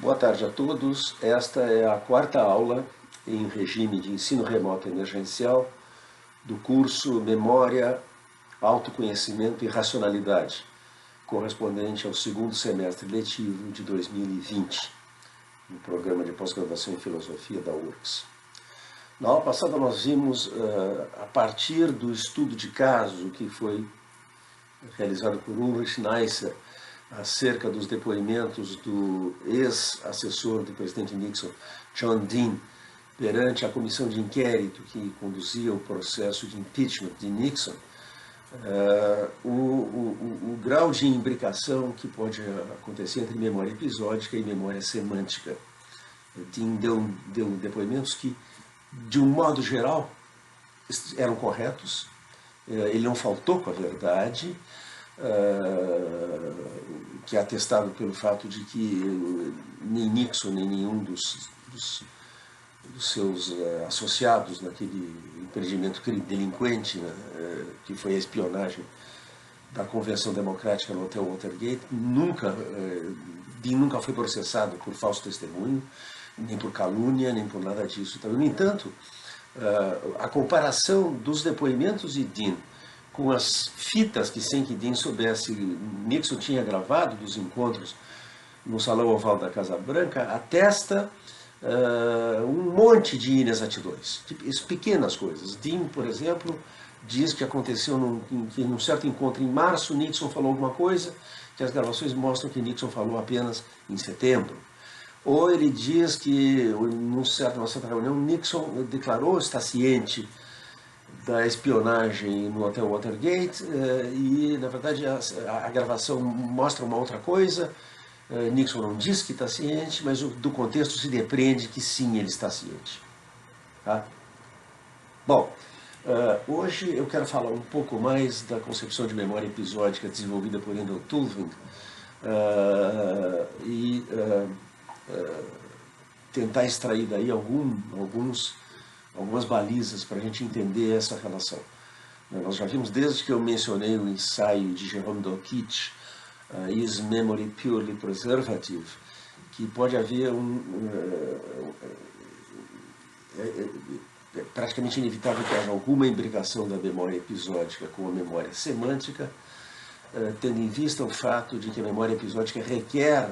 Boa tarde a todos. Esta é a quarta aula em regime de ensino remoto emergencial do curso Memória, Autoconhecimento e Racionalidade, correspondente ao segundo semestre letivo de 2020, no programa de pós-graduação em filosofia da URGS. Na aula passada nós vimos, a partir do estudo de caso que foi realizado por Ulrich Neisser, acerca dos depoimentos do ex-assessor do presidente Nixon, John Dean, perante a comissão de inquérito que conduzia o processo de impeachment de Nixon, o grau de imbricação que pode acontecer entre memória episódica e memória semântica. Dean deu depoimentos que, de um modo geral, eram corretos, ele não faltou com a verdade, que é atestado pelo fato de que nem Nixon, nem nenhum dos seus associados naquele empreendimento delinquente, né, que foi a espionagem da Convenção Democrática no Hotel Watergate, nunca foi processado por falso testemunho, nem por calúnia, nem por nada disso. Então, no entanto, a comparação dos depoimentos de Dean com as fitas que, sem que Dean soubesse, Nixon tinha gravado dos encontros no Salão Oval da Casa Branca, atesta um monte de inexatidões, pequenas coisas. Dean, por exemplo, diz que aconteceu num certo encontro em março, Nixon falou alguma coisa, que as gravações mostram que Nixon falou apenas em setembro. Ou ele diz que, numa certa reunião, Nixon declarou estar ciente da espionagem no Hotel Watergate e, na verdade, a gravação mostra uma outra coisa. Nixon não diz que está ciente, mas do contexto se depreende que sim, ele está ciente. Tá? Bom, hoje eu quero falar um pouco mais da concepção de memória episódica desenvolvida por Endel Tulving e tentar extrair daí algumas balizas para a gente entender essa relação. Nós já vimos desde que eu mencionei o ensaio de Jerome Dolkich, Is Memory Purely Preservative, que pode haver é praticamente inevitável que haja alguma imbricação da memória episódica com a memória semântica, tendo em vista o fato de que a memória episódica requer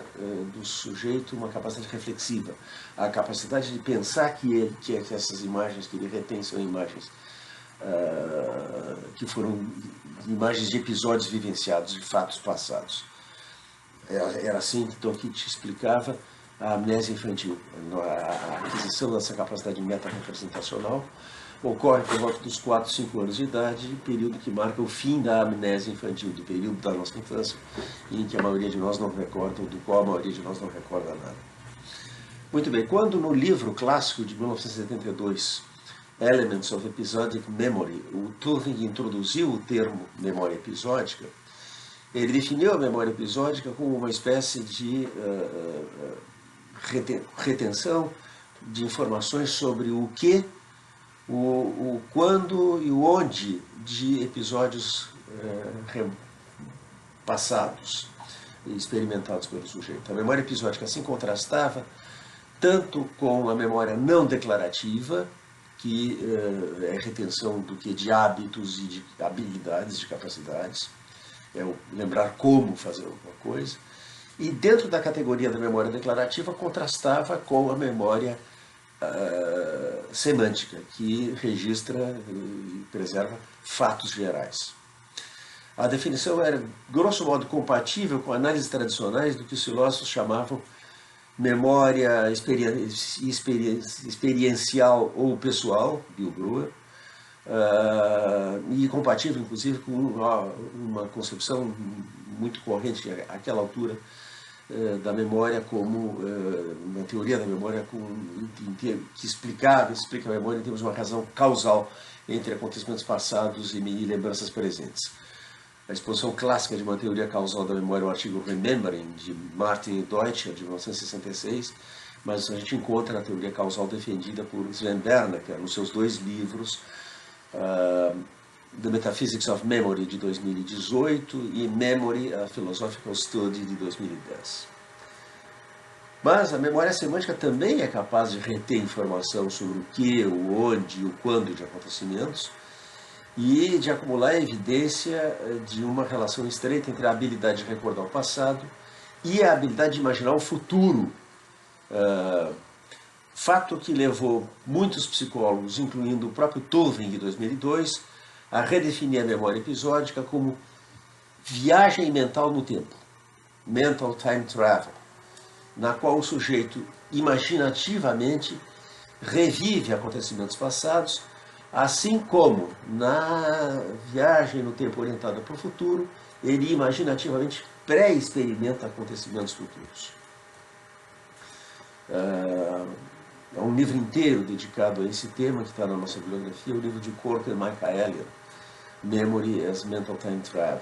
do sujeito uma capacidade reflexiva, a capacidade de pensar que essas imagens que ele retém são imagens que foram imagens de episódios vivenciados, de fatos passados. Era assim que Dolkich explicava a amnésia infantil. A aquisição dessa capacidade meta-representacional ocorre por volta dos 4, 5 anos de idade, período que marca o fim da amnésia infantil, do período da nossa infância, em que a maioria de nós não recorda, ou do qual a maioria de nós não recorda nada. Muito bem, quando no livro clássico de 1972, Elements of Episodic Memory, o Tulving introduziu o termo memória episódica, ele definiu a memória episódica como uma espécie de retenção de informações sobre o que, o quando e o onde de episódios passados e experimentados pelo sujeito. A memória episódica assim contrastava tanto com a memória não declarativa, que é retenção do que de hábitos e de habilidades, de capacidades, é o lembrar como fazer alguma coisa, e dentro da categoria da memória declarativa contrastava com a memória semântica, que registra e preserva fatos gerais. A definição era, grosso modo, compatível com análises tradicionais do que os filósofos chamavam memória experiencial ou pessoal, Bill Brewer, e compatível, inclusive, com uma concepção muito corrente àquela altura da memória como uma teoria da memória que explica a memória em termos de uma razão causal entre acontecimentos passados e lembranças presentes. A exposição clássica de uma teoria causal da memória é o artigo Remembering, de Martin e Deutscher, de 1966, mas a gente encontra a teoria causal defendida por Sven Bernanke nos seus 2 livros, The Metaphysics of Memory, de 2018, e Memory, a Philosophical Study, de 2010. Mas a memória semântica também é capaz de reter informação sobre o que, o onde e o quando de acontecimentos e de acumular evidência de uma relação estreita entre a habilidade de recordar o passado e a habilidade de imaginar o futuro. Fato que levou muitos psicólogos, incluindo o próprio Tuving, em 2002, a redefinir a memória episódica como viagem mental no tempo, mental time travel, na qual o sujeito imaginativamente revive acontecimentos passados, assim como na viagem no tempo orientada para o futuro, ele imaginativamente pré-experimenta acontecimentos futuros. É um livro inteiro dedicado a esse tema que está na nossa bibliografia, o livro de Corker e Michaelian, Memory as Mental Time Travel.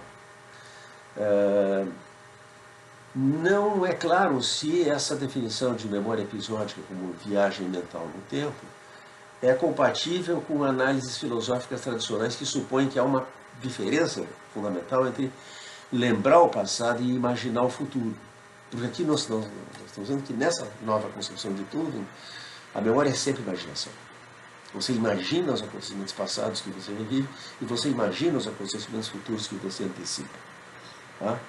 Não é claro se essa definição de memória episódica como viagem mental no tempo é compatível com análises filosóficas tradicionais que supõem que há uma diferença fundamental entre lembrar o passado e imaginar o futuro. Porque aqui nós estamos vendo que nessa nova concepção de Tuving, a memória é sempre imaginação. Você imagina os acontecimentos passados que você revive e você imagina os acontecimentos futuros que você antecipa. Tá?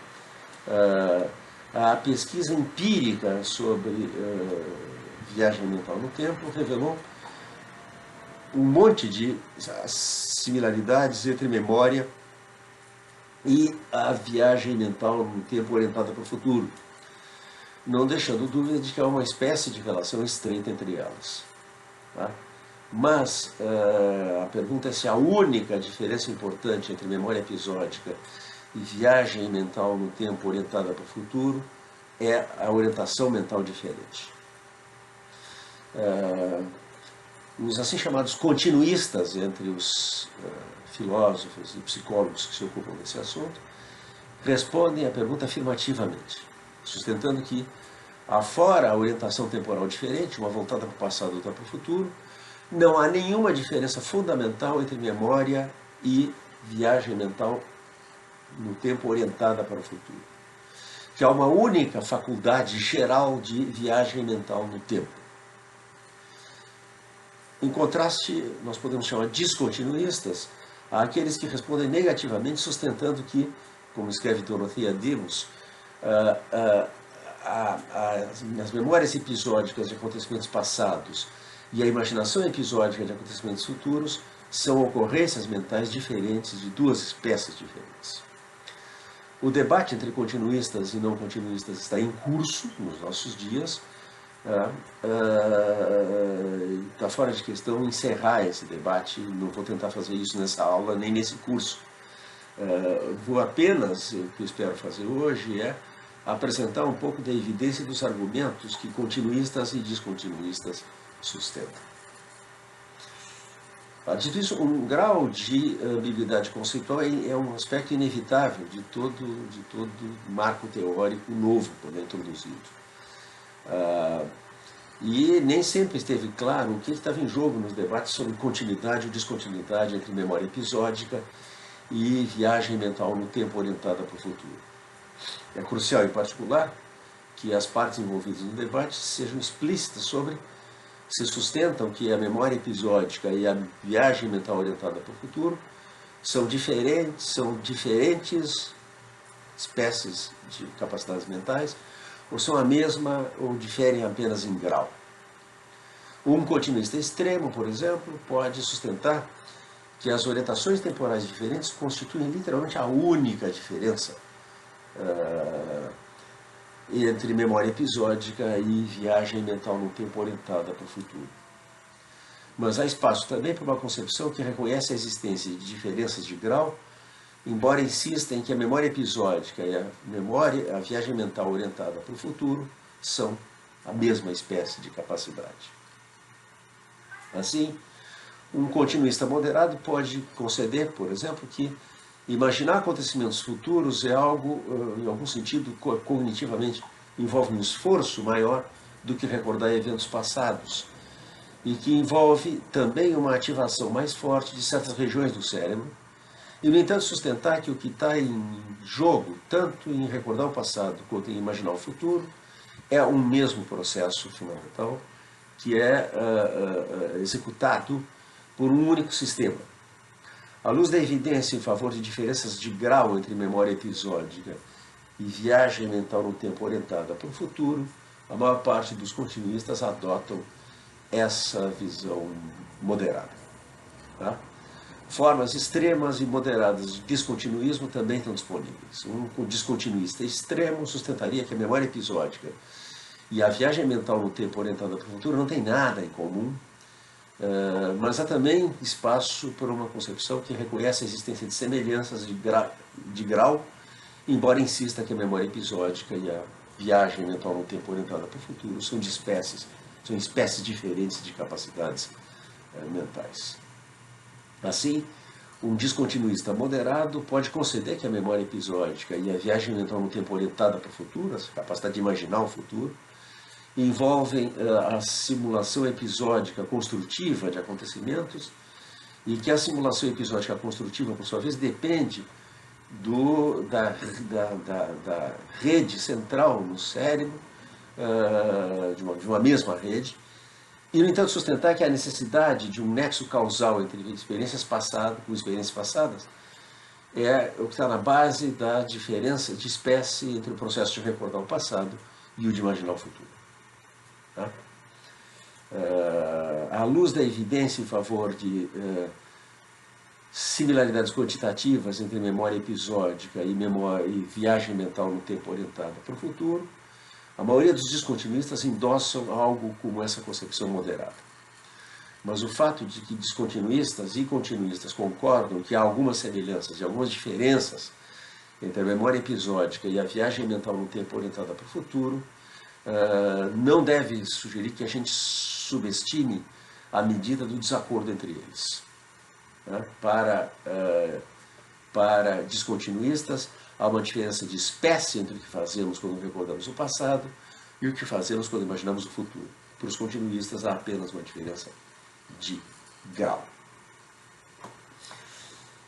A pesquisa empírica sobre viagem mental no tempo revelou um monte de similaridades entre memória e a viagem mental no tempo orientada para o futuro, não deixando dúvida de que há uma espécie de relação estreita entre elas. Tá? Mas a pergunta é se a única diferença importante entre memória episódica e viagem mental no tempo orientada para o futuro é a orientação mental diferente. Os assim chamados continuistas entre os filósofos e psicólogos que se ocupam desse assunto respondem à pergunta afirmativamente, sustentando que, afora a orientação temporal diferente, uma voltada para o passado e outra para o futuro, não há nenhuma diferença fundamental entre memória e viagem mental no tempo orientada para o futuro. Que há uma única faculdade geral de viagem mental no tempo. Em contraste, nós podemos chamar descontinuistas àqueles que respondem negativamente, sustentando que, como escreve Dorothea Demos, as memórias episódicas de acontecimentos passados e a imaginação episódica de acontecimentos futuros são ocorrências mentais diferentes de duas espécies diferentes. O debate entre continuistas e não continuistas está em curso nos nossos dias. Está fora de questão encerrar esse debate, não vou tentar fazer isso nessa aula nem nesse curso. Vou apenas, o que eu espero fazer hoje é apresentar um pouco da evidência dos argumentos que continuistas e descontinuistas sustentam. Dito isso, um grau de ambiguidade conceitual é um aspecto inevitável de todo marco teórico novo quando é introduzido. E nem sempre esteve claro o que estava em jogo nos debates sobre continuidade ou descontinuidade entre memória episódica e viagem mental no tempo orientada para o futuro. É crucial, em particular, que as partes envolvidas no debate sejam explícitas sobre se sustentam que a memória episódica e a viagem mental orientada para o futuro são diferentes espécies de capacidades mentais, ou são a mesma ou diferem apenas em grau. Um continuista extremo, por exemplo, pode sustentar que as orientações temporais diferentes constituem literalmente a única diferença entre memória episódica e viagem mental no tempo orientada para o futuro. Mas há espaço também para uma concepção que reconhece a existência de diferenças de grau, embora insista em que a memória episódica e a viagem mental orientada para o futuro são a mesma espécie de capacidade. Assim, um continuista moderado pode conceder, por exemplo, que imaginar acontecimentos futuros é algo, em algum sentido, cognitivamente, envolve um esforço maior do que recordar eventos passados e que envolve também uma ativação mais forte de certas regiões do cérebro e, no entanto, sustentar que o que está em jogo, tanto em recordar o passado quanto em imaginar o futuro, é um mesmo processo fundamental que é executado por um único sistema. À luz da evidência em favor de diferenças de grau entre memória episódica e viagem mental no tempo orientada para o futuro, a maior parte dos continuistas adotam essa visão moderada. Tá? Formas extremas e moderadas de descontinuismo também estão disponíveis. Um descontinuista extremo sustentaria que a memória episódica e a viagem mental no tempo orientada para o futuro não tem nada em comum, mas há também espaço para uma concepção que reconhece a existência de semelhanças de grau, embora insista que a memória episódica e a viagem mental no tempo orientada para o futuro são espécies diferentes de capacidades mentais. Assim, um descontinuista moderado pode conceder que a memória episódica e a viagem mental no tempo orientada para o futuro, a capacidade de imaginar o futuro, envolvem a simulação episódica construtiva de acontecimentos e que a simulação episódica construtiva, por sua vez, depende da rede central no cérebro, de uma mesma rede, e, no entanto, sustentar que a necessidade de um nexo causal entre experiências passadas é o que está na base da diferença de espécie entre o processo de recordar o passado e o de imaginar o futuro. Tá? À luz da evidência em favor de similaridades quantitativas entre memória episódica e viagem mental no tempo orientada para o futuro, a maioria dos descontinuistas endossam algo como essa concepção moderada. Mas o fato de que descontinuistas e continuistas concordam que há algumas semelhanças e algumas diferenças entre a memória episódica e a viagem mental no tempo orientada para o futuro não deve sugerir que a gente subestime a medida do desacordo entre eles. Para descontinuistas, há uma diferença de espécie entre o que fazemos quando recordamos o passado e o que fazemos quando imaginamos o futuro. Para os continuistas, há apenas uma diferença de grau.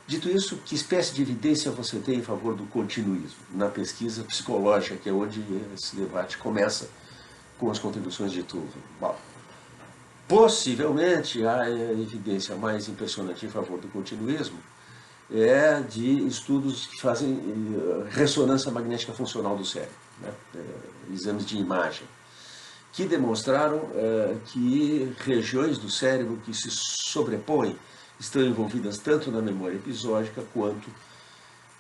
Dito isso, que espécie de evidência você tem em favor do continuismo? Na pesquisa psicológica, que é onde esse debate começa com as contribuições de Tuvin. Bom, possivelmente a evidência mais impressionante em favor do continuismo é de estudos que fazem ressonância magnética funcional do cérebro, né? Exames de imagem, que demonstraram que regiões do cérebro que se sobrepõem estão envolvidas tanto na memória episódica quanto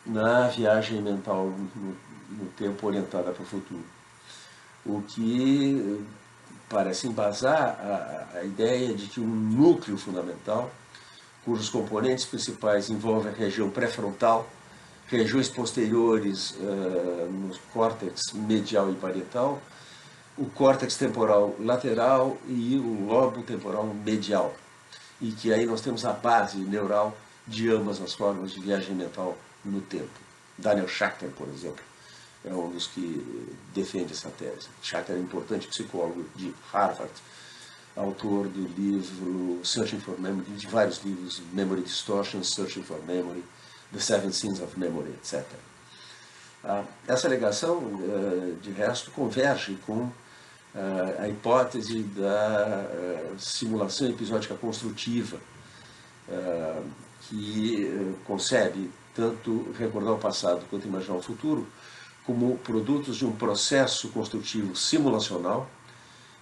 na viagem mental no tempo orientada para o futuro. O que parece embasar a ideia de que um núcleo fundamental, cujos componentes principais envolvem a região pré-frontal, regiões posteriores no córtex medial e parietal, o córtex temporal lateral e o lobo temporal medial. E que aí nós temos a base neural de ambas as formas de viagem mental no tempo. Daniel Schacter, por exemplo, é um dos que defende essa tese. Schacter é um importante psicólogo de Harvard, autor do livro Searching for Memory, de vários livros, Memory Distortion, Searching for Memory, The Seven Sins of Memory, etc. Essa alegação, de resto, converge com a hipótese da simulação episódica construtiva, que concebe tanto recordar o passado quanto imaginar o futuro como produtos de um processo construtivo simulacional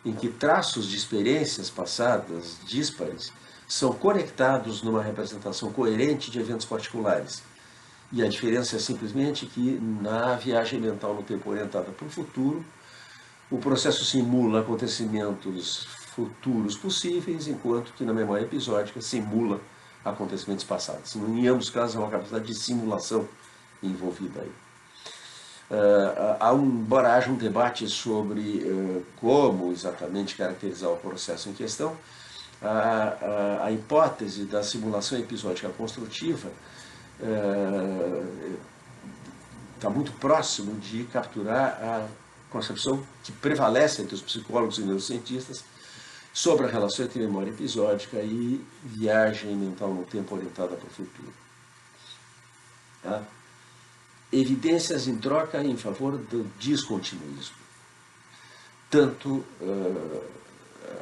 em que traços de experiências passadas díspares são conectados numa representação coerente de eventos particulares. E a diferença é simplesmente que na viagem mental no tempo orientada para o futuro, o processo simula acontecimentos futuros possíveis, enquanto que na memória episódica simula acontecimentos passados. Em ambos os casos, há uma capacidade de simulação envolvida aí. Embora haja um debate sobre como exatamente caracterizar o processo em questão, a hipótese da simulação episódica construtiva está muito próximo de capturar a concepção que prevalece entre os psicólogos e neurocientistas sobre a relação entre memória episódica e viagem mental no tempo orientada para o futuro. Tá? Evidências em troca em favor do descontinuismo. tanto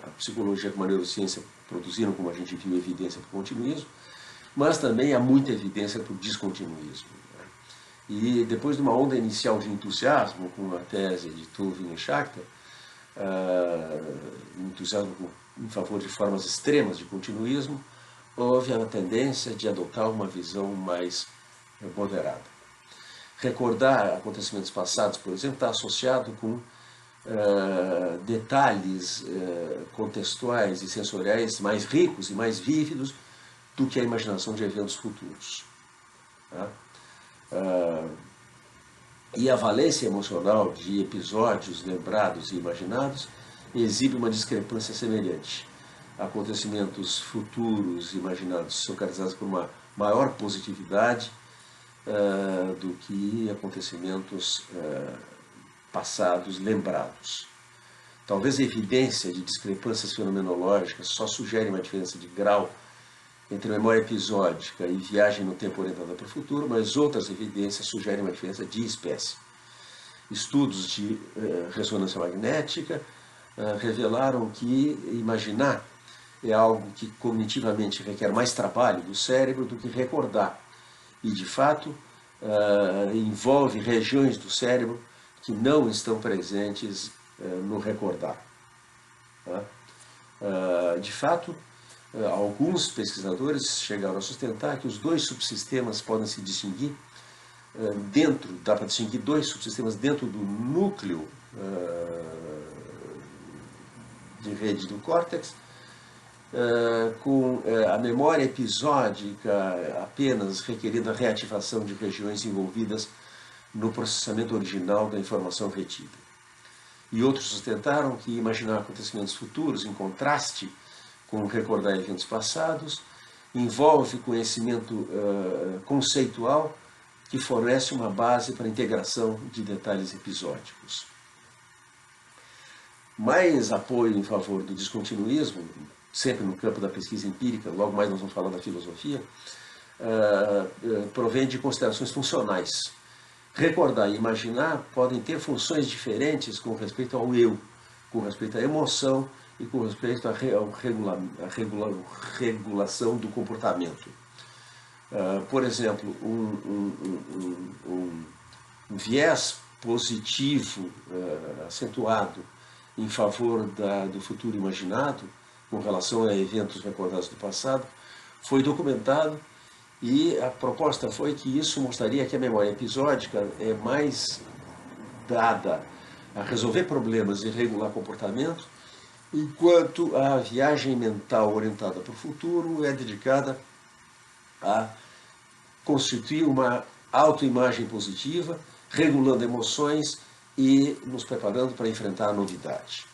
a psicologia como a neurociência produziram, como a gente viu, evidência para o continuismo, mas também há muita evidência para o descontinuismo. E depois de uma onda inicial de entusiasmo com a tese de Tuvin e Schachter, entusiasmo em favor de formas extremas de continuismo, houve a tendência de adotar uma visão mais moderada. Recordar acontecimentos passados, por exemplo, está associado com detalhes contextuais e sensoriais mais ricos e mais vívidos do que a imaginação de eventos futuros. Tá? E a valência emocional de episódios lembrados e imaginados exibe uma discrepância semelhante. Acontecimentos futuros imaginados são caracterizados por uma maior positividade do que acontecimentos passados lembrados. Talvez a evidência de discrepâncias fenomenológicas só sugere uma diferença de grau entre memória episódica e viagem no tempo orientada para o futuro, mas outras evidências sugerem uma diferença de espécie. Estudos de ressonância magnética revelaram que imaginar é algo que cognitivamente requer mais trabalho do cérebro do que recordar. E, de fato, envolve regiões do cérebro que não estão presentes no recordar. Tá? De fato, alguns pesquisadores chegaram a sustentar que os dois subsistemas podem se distinguir dá para distinguir dois subsistemas dentro do núcleo de rede do córtex, com a memória episódica apenas requerendo a reativação de regiões envolvidas no processamento original da informação retida. E outros sustentaram que imaginar acontecimentos futuros, em contraste com recordar eventos passados, envolve conhecimento conceitual que fornece uma base para a integração de detalhes episódicos. Mais apoio em favor do descontinuismo, sempre no campo da pesquisa empírica, logo mais nós vamos falar da filosofia, provém de considerações funcionais. Recordar e imaginar podem ter funções diferentes com respeito ao eu, com respeito à emoção e com respeito à regulação do comportamento. Por exemplo, um viés positivo acentuado em favor do futuro imaginado, com relação a eventos recordados do passado, foi documentado e a proposta foi que isso mostraria que a memória episódica é mais dada a resolver problemas e regular comportamento, enquanto a viagem mental orientada para o futuro é dedicada a constituir uma autoimagem positiva, regulando emoções e nos preparando para enfrentar a novidade.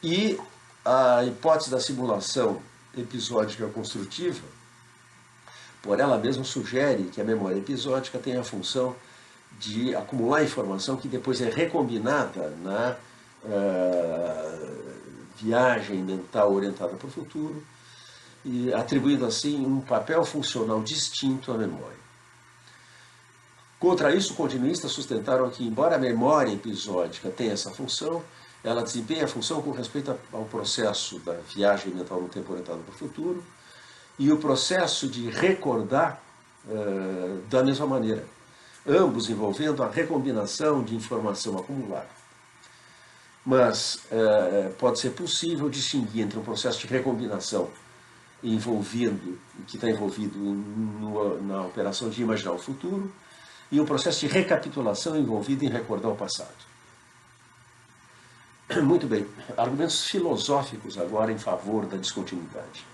E a hipótese da simulação episódica construtiva, por ela mesma, sugere que a memória episódica tem a função de acumular informação que depois é recombinada na viagem mental orientada para o futuro, e atribuindo assim um papel funcional distinto à memória. Contra isso, continuistas sustentaram que, embora a memória episódica tenha essa função, ela desempenha a função com respeito ao processo da viagem mental no tempo orientado para o futuro e o processo de recordar da mesma maneira, ambos envolvendo a recombinação de informação acumulada. Mas pode ser possível distinguir entre um processo de recombinação que está envolvido na operação de imaginar o futuro e um processo de recapitulação envolvido em recordar o passado. Muito bem, argumentos filosóficos agora em favor da descontinuidade.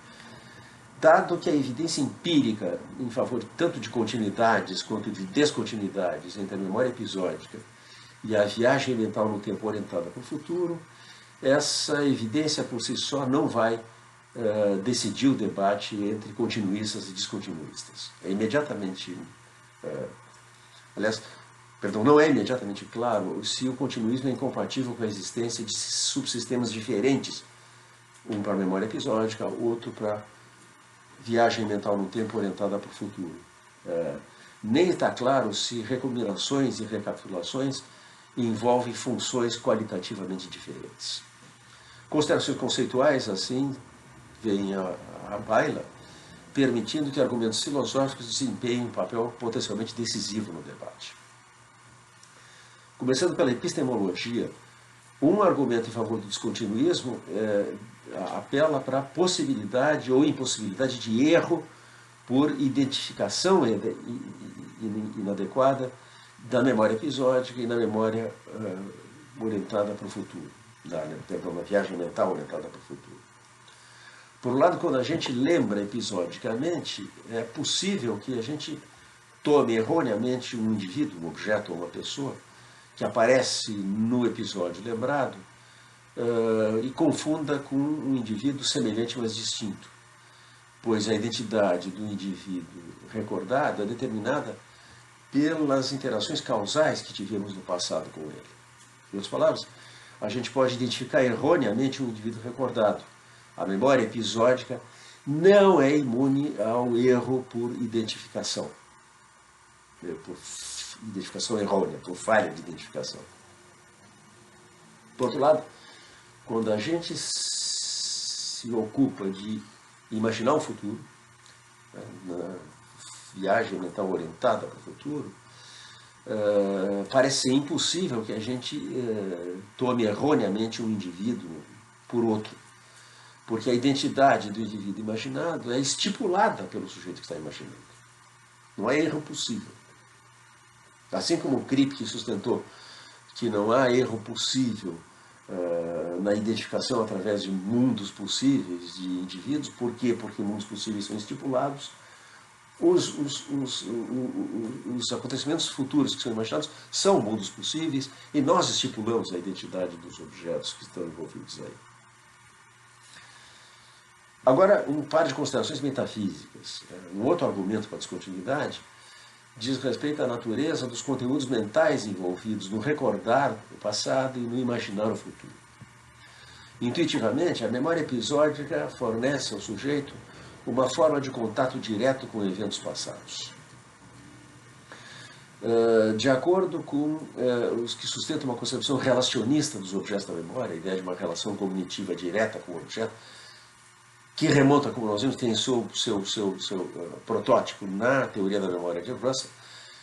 Dado que a evidência empírica em favor tanto de continuidades quanto de descontinuidades entre a memória episódica e a viagem mental no tempo orientada para o futuro, essa evidência por si só não vai decidir o debate entre continuistas e descontinuistas. É imediatamente, não é imediatamente claro se o continuismo é incompatível com a existência de subsistemas diferentes, um para a memória episódica, outro para viagem mental no tempo orientada para o futuro. Nem está claro se recombinações e recapitulações envolve funções qualitativamente diferentes. Considerações conceituais, assim, vêm à baila, permitindo que argumentos filosóficos desempenhem um papel potencialmente decisivo no debate. Começando pela epistemologia, um argumento em favor do descontinuísmo apela para a possibilidade ou impossibilidade de erro por identificação inadequada da memória episódica e da memória orientada para o futuro, da viagem mental orientada para o futuro. Por um lado, quando a gente lembra episodicamente, é possível que a gente tome erroneamente um indivíduo, um objeto ou uma pessoa que aparece no episódio lembrado e confunda com um indivíduo semelhante, mas distinto, pois a identidade do indivíduo recordado é determinada pelas interações causais que tivemos no passado com ele. Em outras palavras, a gente pode identificar erroneamente um indivíduo recordado. A memória episódica não é imune ao erro por identificação errônea, por falha de identificação. Por outro lado, quando a gente se ocupa de imaginar o futuro, na viagem mental orientada para o futuro, parece ser impossível que a gente tome erroneamente um indivíduo por outro, porque a identidade do indivíduo imaginado é estipulada pelo sujeito que está imaginando. Não é erro possível. Assim como o Kripke sustentou que não há erro possível na identificação através de mundos possíveis de indivíduos. Por quê? Porque mundos possíveis são estipulados. Os acontecimentos futuros que são imaginados são mundos possíveis e nós estipulamos a identidade dos objetos que estão envolvidos aí. Agora, um par de considerações metafísicas. Um outro argumento para a descontinuidade diz respeito à natureza dos conteúdos mentais envolvidos no recordar o passado e no imaginar o futuro. Intuitivamente, a memória episódica fornece ao sujeito uma forma de contato direto com eventos passados. De acordo com os que sustentam uma concepção relacionista dos objetos da memória, a ideia de uma relação cognitiva direta com o objeto, que remonta, como nós vimos, tem seu protótipo na teoria da memória de Russell.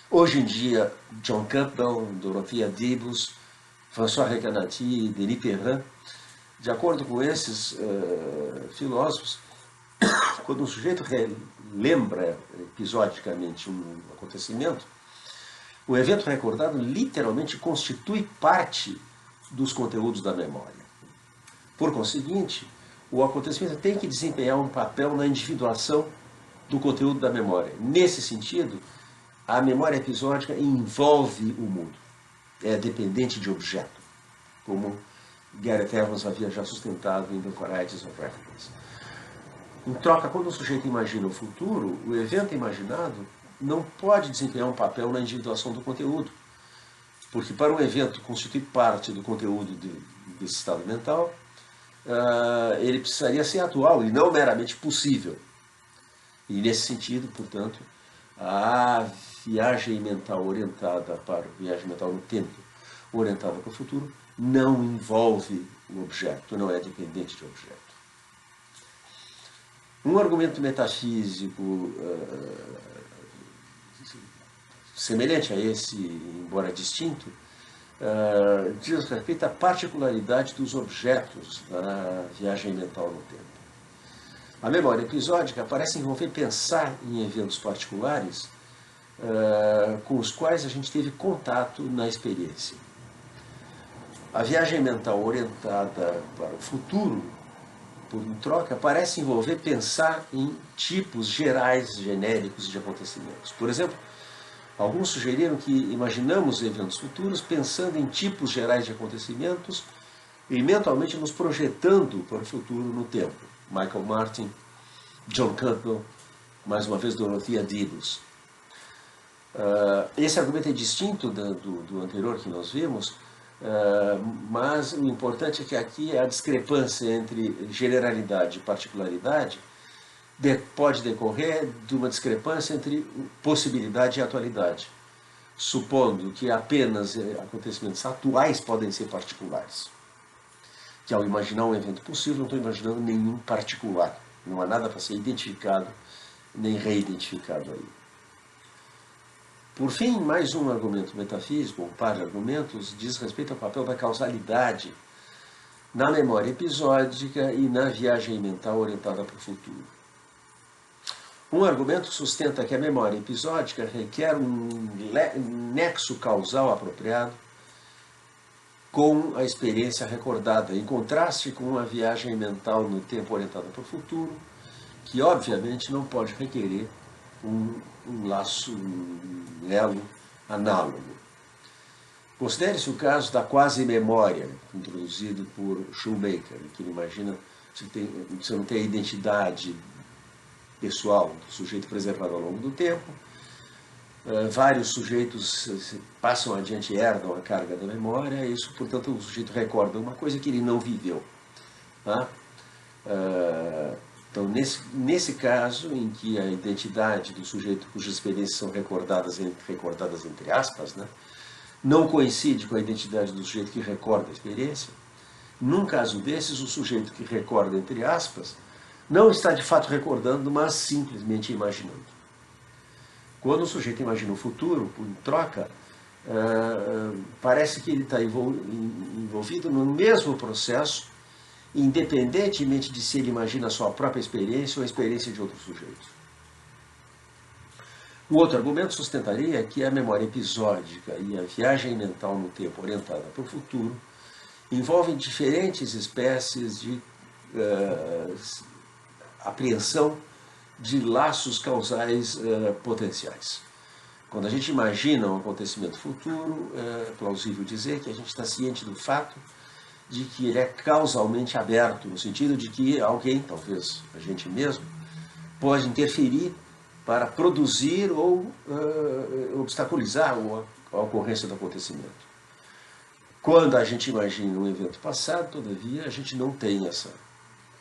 Hoje em dia, John Campbell, Dorothea Dibus, François Recanati e Denis Perrin, de acordo com esses filósofos, quando um sujeito lembra episodicamente um acontecimento, o evento recordado literalmente constitui parte dos conteúdos da memória. Por conseguinte, o acontecimento tem que desempenhar um papel na individuação do conteúdo da memória. Nesse sentido, a memória episódica envolve o mundo. É dependente de objeto, como Gareth Evans havia já sustentado em The Varieties of Reference. Em troca, quando o sujeito imagina o futuro, o evento imaginado não pode desempenhar um papel na individuação do conteúdo, porque para um evento constituir parte do conteúdo desse estado mental, ele precisaria ser atual e não meramente possível. E nesse sentido, portanto, a viagem mental orientada para viagem mental no tempo, orientada para o futuro, não envolve o objeto, não é dependente de objeto. Um argumento metafísico semelhante a esse, embora distinto, diz respeito à particularidade dos objetos da viagem mental no tempo. A memória episódica parece envolver pensar em eventos particulares com os quais a gente teve contato na experiência. A viagem mental orientada para o futuro, por troca, parece envolver pensar em tipos gerais, genéricos de acontecimentos. Por exemplo, alguns sugeriram que imaginamos eventos futuros pensando em tipos gerais de acontecimentos e mentalmente nos projetando para o futuro no tempo. Michael Martin, John Campbell, mais uma vez Dorothea Dibus. Esse argumento é distinto do anterior que nós vimos, mas o importante é que aqui a discrepância entre generalidade e particularidade pode decorrer de uma discrepância entre possibilidade e atualidade. supondo que apenas acontecimentos atuais podem ser particulares. Que ao imaginar um evento possível, não estou imaginando nenhum particular. Não há nada para ser identificado, nem reidentificado aí. Por fim, mais um argumento metafísico, um par de argumentos, diz respeito ao papel da causalidade na memória episódica e na viagem mental orientada para o futuro. Um argumento sustenta que a memória episódica requer um nexo causal apropriado com a experiência recordada, em contraste com a viagem mental no tempo orientada para o futuro, que obviamente não pode requerer um laço, um elo análogo. Considere-se o caso da quasi-memória, introduzido por Shoemaker, que ele imagina que você não tem a identidade pessoal do sujeito preservado ao longo do tempo. Vários sujeitos passam adiante e herdam a carga da memória, e isso, portanto, o sujeito recorda uma coisa que ele não viveu. Tá? Então, nesse caso, em que a identidade do sujeito cujas experiências são recordadas entre aspas, né, não coincide com a identidade do sujeito que recorda a experiência, num caso desses, o sujeito que recorda entre aspas não está de fato recordando, mas simplesmente imaginando. Quando o sujeito imagina o futuro, em troca, parece que ele está envolvido no mesmo processo, independentemente de se ele imagina a sua própria experiência ou a experiência de outro sujeito. O outro argumento sustentaria que a memória episódica e a viagem mental no tempo orientada para o futuro envolvem diferentes espécies de apreensão de laços causais potenciais. Quando a gente imagina um acontecimento futuro, é plausível dizer que a gente está ciente do fato de que ele é causalmente aberto, no sentido de que alguém, talvez a gente mesmo, pode interferir para produzir ou obstaculizar a ocorrência do acontecimento. Quando a gente imagina um evento passado, todavia, a gente não tem essa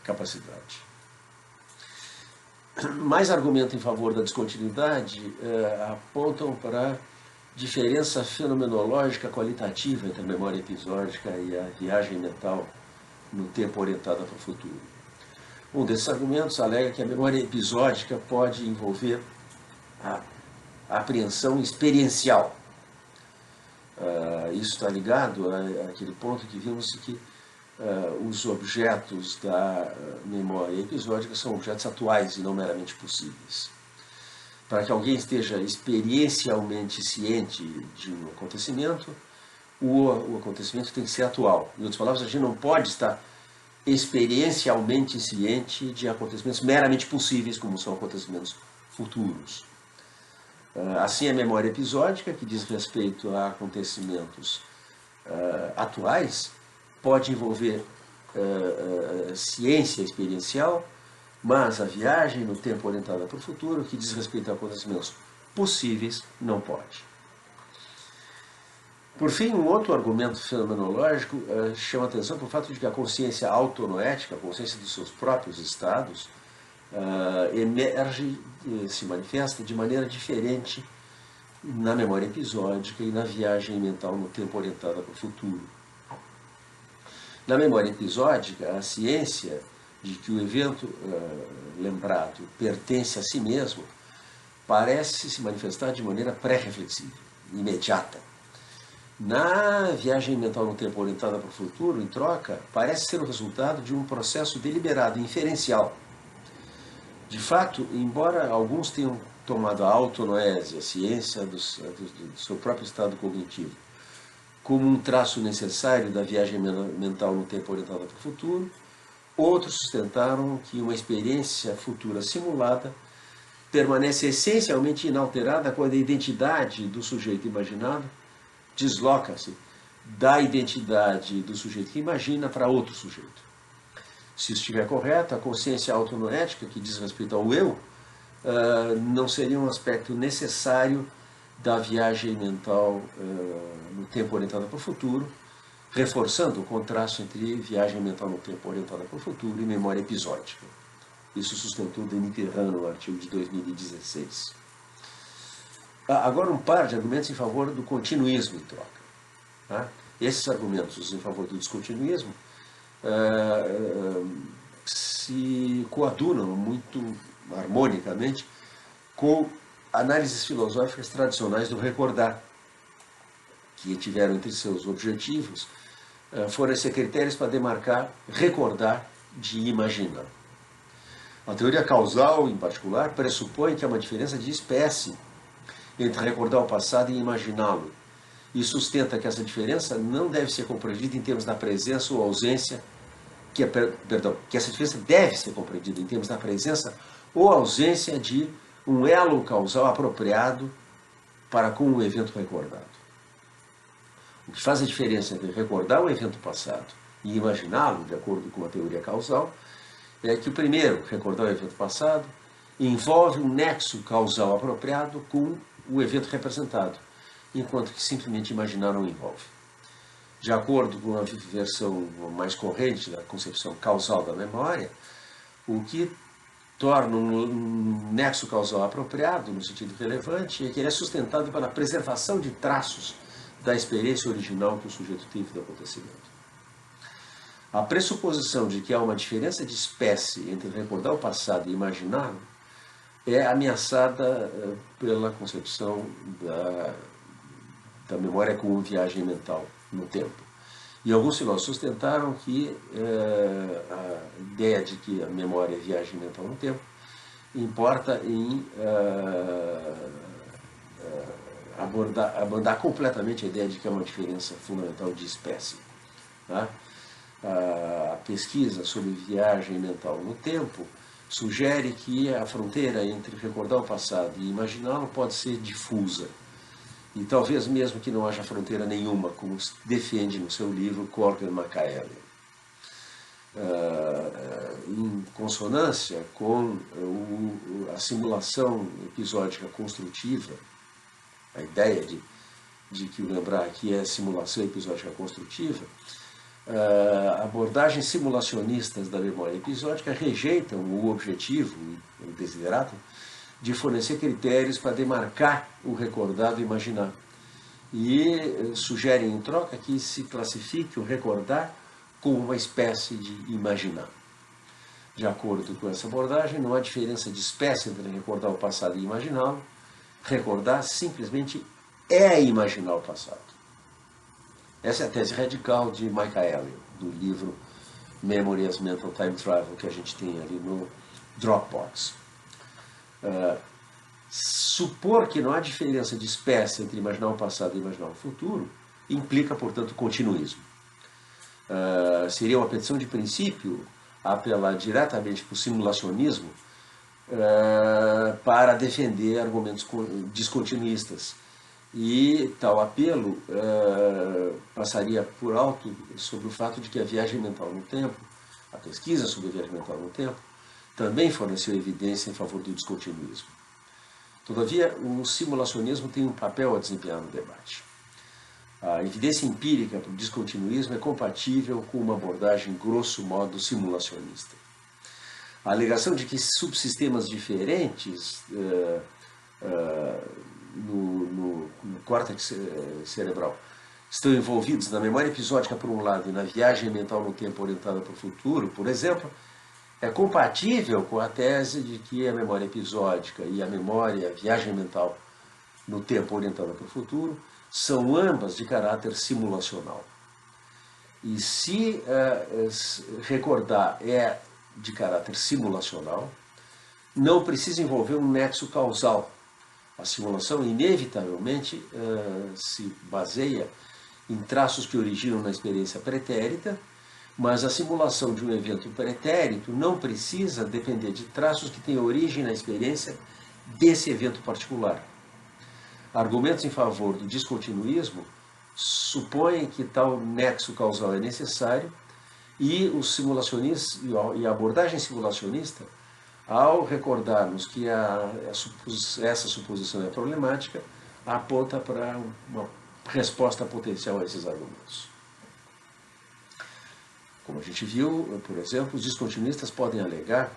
capacidade. Mais argumentos em favor da descontinuidade apontam para a diferença fenomenológica qualitativa entre a memória episódica e a viagem mental no tempo orientada para o futuro. Um desses argumentos alega que a memória episódica pode envolver a apreensão experiencial. Isso está ligado àquele ponto que vimos que os objetos da memória episódica são objetos atuais e não meramente possíveis. Para que alguém esteja experiencialmente ciente de um acontecimento, o acontecimento tem que ser atual. Em outras palavras, a gente não pode estar experiencialmente ciente de acontecimentos meramente possíveis, como são acontecimentos futuros. Assim, a memória episódica, que diz respeito a acontecimentos atuais, pode envolver ciência experiencial, mas a viagem no tempo orientada para o futuro, que diz respeito a acontecimentos possíveis, não pode. Por fim, um outro argumento fenomenológico chama atenção para o fato de que a consciência autonoética, a consciência dos seus próprios estados, emerge, se manifesta de maneira diferente na memória episódica e na viagem mental no tempo orientada para o futuro. Na memória episódica, a ciência de que o evento lembrado pertence a si mesmo parece se manifestar de maneira pré-reflexiva, imediata. Na viagem mental no tempo orientada para o futuro, em troca, parece ser o resultado de um processo deliberado, inferencial. De fato, embora alguns tenham tomado a autonoese, a ciência do seu próprio estado cognitivo, como um traço necessário da viagem mental no tempo orientada para o futuro, outros sustentaram que uma experiência futura simulada permanece essencialmente inalterada quando a identidade do sujeito imaginado desloca-se da identidade do sujeito que imagina para outro sujeito. Se isso estiver correto, a consciência autonoética, que diz respeito ao eu, não seria um aspecto necessário da viagem mental no tempo orientada para o futuro, reforçando o contraste entre viagem mental no tempo orientada para o futuro e memória episódica. Isso sustentou Denis Perrin no artigo de 2016. Agora, um par de argumentos em favor do continuismo em troca. Tá? Esses argumentos em favor do descontinuismo se coadunam muito harmonicamente com análises filosóficas tradicionais do recordar, que tiveram entre seus objetivos fornecer critérios para demarcar recordar de imaginar. A teoria causal, em particular, pressupõe que há uma diferença de espécie entre recordar o passado e imaginá-lo, e sustenta que essa diferença não deve ser compreendida em termos da presença ou ausência, que essa diferença deve ser compreendida em termos da presença ou ausência de um elo causal apropriado para com o evento recordado. O que faz a diferença entre recordar um evento passado e imaginá-lo, de acordo com a teoria causal, é que o primeiro, recordar o evento passado, envolve um nexo causal apropriado com o evento representado, enquanto que simplesmente imaginar não envolve. De acordo com a versão mais corrente da concepção causal da memória, o que torna um nexo causal apropriado, no sentido relevante, é que ele é sustentado pela preservação de traços da experiência original que o sujeito teve do acontecimento. A pressuposição de que há uma diferença de espécie entre recordar o passado e imaginá-lo é ameaçada pela concepção da memória como viagem mental no tempo. E alguns filósofos sustentaram que a ideia de que a memória é viagem mental no tempo importa em abordar completamente a ideia de que há uma diferença fundamental de espécie. Tá? A pesquisa sobre viagem mental no tempo sugere que a fronteira entre recordar o passado e imaginá-lo pode ser difusa. E talvez mesmo que não haja fronteira nenhuma, como defende no seu livro Corgan McCaelley. Em consonância com a simulação episódica construtiva, a ideia de que o lembrar aqui é simulação episódica construtiva, abordagens simulacionistas da memória episódica rejeitam o objetivo, o desiderato, de fornecer critérios para demarcar o recordado e imaginar. E sugerem em troca que se classifique o recordar como uma espécie de imaginar. De acordo com essa abordagem, não há diferença de espécie entre recordar o passado e imaginá-lo. Recordar simplesmente é imaginar o passado. Essa é a tese radical de Michaeli, do livro Memory as Mental Time Travel, que a gente tem ali no Dropbox. Supor que não há diferença de espécie entre imaginar o passado e imaginar o futuro implica, portanto, continuismo. Seria uma petição de princípio apelar diretamente para o simulacionismo para defender argumentos descontinuistas. E tal apelo passaria por alto sobre o fato de que a viagem mental no tempo, a pesquisa sobre a viagem mental no tempo, também forneceu evidência em favor do descontinuismo. Todavia, o simulacionismo tem um papel a desempenhar no debate. A evidência empírica para o descontinuismo é compatível com uma abordagem grosso modo simulacionista. A alegação de que subsistemas diferentes no córtex cerebral estão envolvidos na memória episódica por um lado e na viagem mental no tempo orientada para o futuro, por exemplo, é compatível com a tese de que a memória episódica e a viagem mental no tempo orientada para o futuro, são ambas de caráter simulacional. E se recordar é de caráter simulacional, não precisa envolver um nexo causal. A simulação, inevitavelmente, se baseia em traços que originam na experiência pretérita, mas a simulação de um evento pretérito não precisa depender de traços que têm origem na experiência desse evento particular. Argumentos em favor do descontinuismo supõem que tal nexo causal é necessário e os simulacionistas e a abordagem simulacionista, ao recordarmos que essa suposição é problemática, aponta para uma resposta potencial a esses argumentos. Como a gente viu, por exemplo, os descontinuistas podem alegar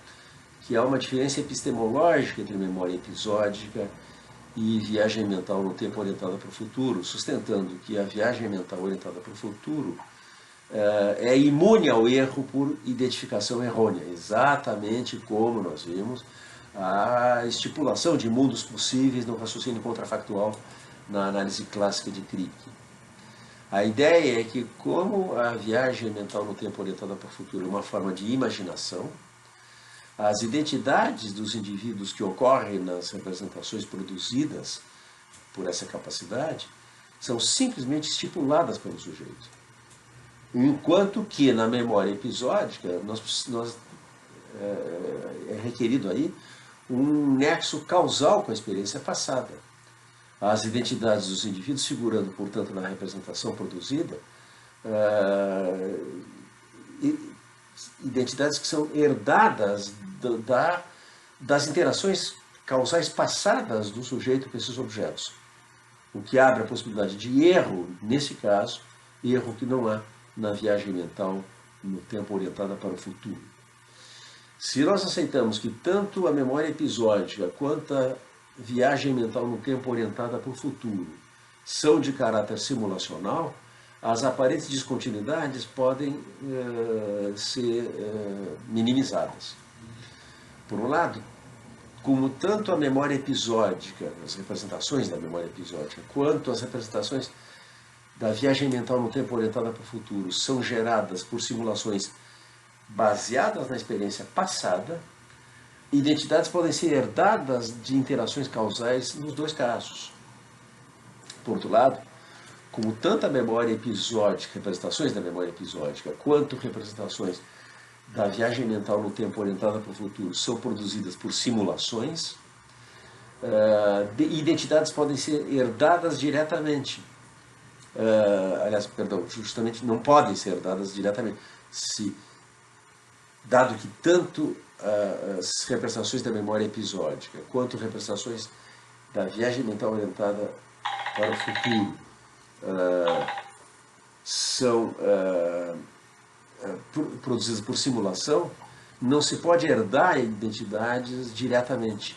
que há uma diferença epistemológica entre memória episódica e viagem mental no tempo orientada para o futuro, sustentando que a viagem mental orientada para o futuro é imune ao erro por identificação errônea, exatamente como nós vimos a estipulação de mundos possíveis no raciocínio contrafactual na análise clássica de Crick. A ideia é que, como a viagem mental no tempo orientada para o futuro é uma forma de imaginação, as identidades dos indivíduos que ocorrem nas representações produzidas por essa capacidade são simplesmente estipuladas pelo sujeito. Enquanto que na memória episódica é requerido aí um nexo causal com a experiência passada. As identidades dos indivíduos figurando, portanto, na representação produzida, identidades que são herdadas das interações causais passadas do sujeito com esses objetos. O que abre a possibilidade de erro, nesse caso, erro que não há na viagem mental no tempo orientada para o futuro. Se nós aceitamos que tanto a memória episódica quanto a viagem mental no tempo orientada para o futuro são de caráter simulacional, as aparentes descontinuidades podem ser minimizadas. Por um lado, como tanto a memória episódica, as representações da memória episódica, quanto as representações da viagem mental no tempo orientada para o futuro são geradas por simulações baseadas na experiência passada, identidades podem ser herdadas de interações causais nos dois casos. Por outro lado, como tanto a memória episódica, representações da memória episódica, quanto representações da viagem mental no tempo orientada para o futuro são produzidas por simulações, identidades podem ser herdadas diretamente. Justamente não podem ser herdadas diretamente. Dado que tanto as representações da memória episódica quanto representações da viagem mental orientada para o futuro são produzidas por simulação, não se pode herdar identidades diretamente.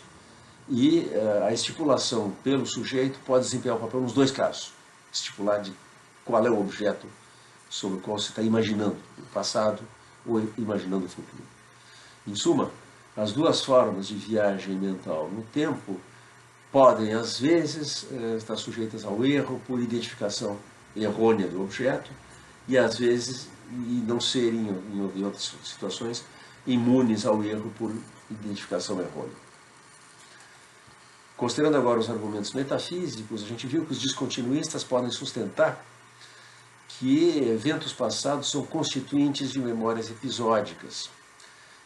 E a estipulação pelo sujeito pode desempenhar um papel nos dois casos. Estipular de qual é o objeto sobre o qual se está imaginando o passado ou imaginando o futuro. Em suma, as duas formas de viagem mental no tempo podem, às vezes, estar sujeitas ao erro por identificação errônea do objeto e, às vezes, não serem, em outras situações, imunes ao erro por identificação errônea. Considerando agora os argumentos metafísicos, a gente viu que os descontinuístas podem sustentar que eventos passados são constituintes de memórias episódicas,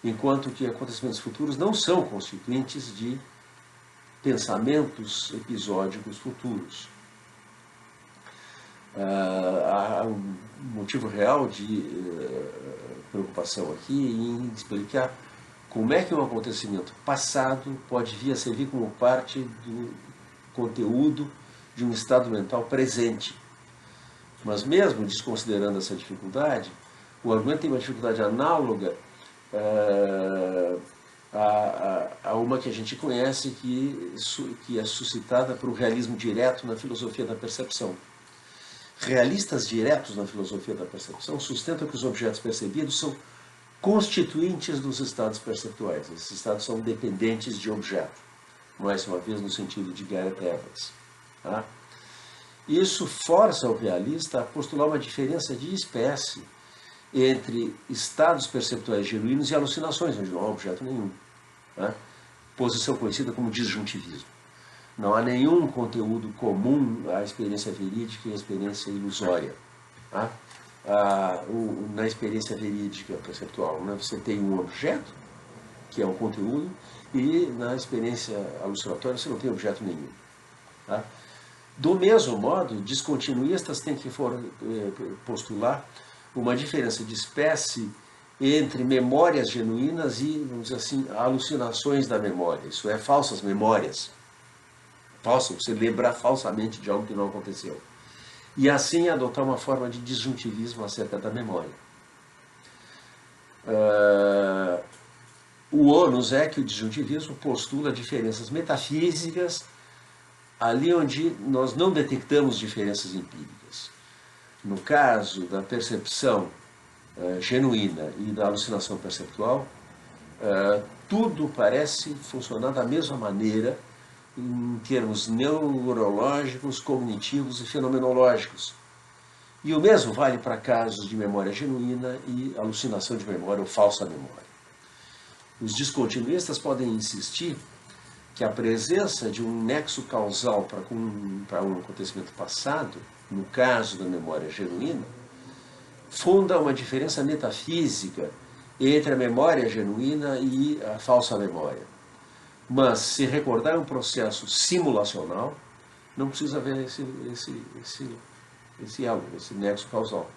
enquanto que acontecimentos futuros não são constituintes de pensamentos episódicos futuros. Há um motivo real de preocupação aqui em explicar como é que um acontecimento passado pode vir a servir como parte do conteúdo de um estado mental presente. Mas mesmo desconsiderando essa dificuldade, o argumento tem uma dificuldade análoga a uma que a gente conhece que é suscitada por o realismo direto na filosofia da percepção. Realistas diretos na filosofia da percepção sustentam que os objetos percebidos são constituintes dos estados perceptuais. Esses estados são dependentes de objeto, mais uma vez no sentido de Gareth Evans. Tá? Isso força o realista a postular uma diferença de espécie entre estados perceptuais genuínos e alucinações, onde não há objeto nenhum. Tá? Posição conhecida como disjuntivismo. Não há nenhum conteúdo comum à experiência verídica e à experiência ilusória. Tá? Na experiência verídica perceptual, né, você tem um objeto, que é um conteúdo, e na experiência alucinatória você não tem objeto nenhum. Tá? Do mesmo modo, descontinuístas têm que postular uma diferença de espécie entre memórias genuínas e, vamos dizer assim, alucinações da memória, isso é, falsas memórias. Você lembrar falsamente de algo que não aconteceu. E assim adotar uma forma de disjuntivismo acerca da memória. O ônus é que o disjuntivismo postula diferenças metafísicas ali onde nós não detectamos diferenças empíricas. No caso da percepção genuína e da alucinação perceptual, tudo parece funcionar da mesma maneira em termos neurológicos, cognitivos e fenomenológicos. E o mesmo vale para casos de memória genuína e alucinação de memória ou falsa memória. Os descontinuistas podem insistir que a presença de um nexo causal para um acontecimento passado, no caso da memória genuína, funda uma diferença metafísica entre a memória genuína e a falsa memória. Mas, se recordar um processo simulacional, não precisa haver esse elo, esse nexo causal.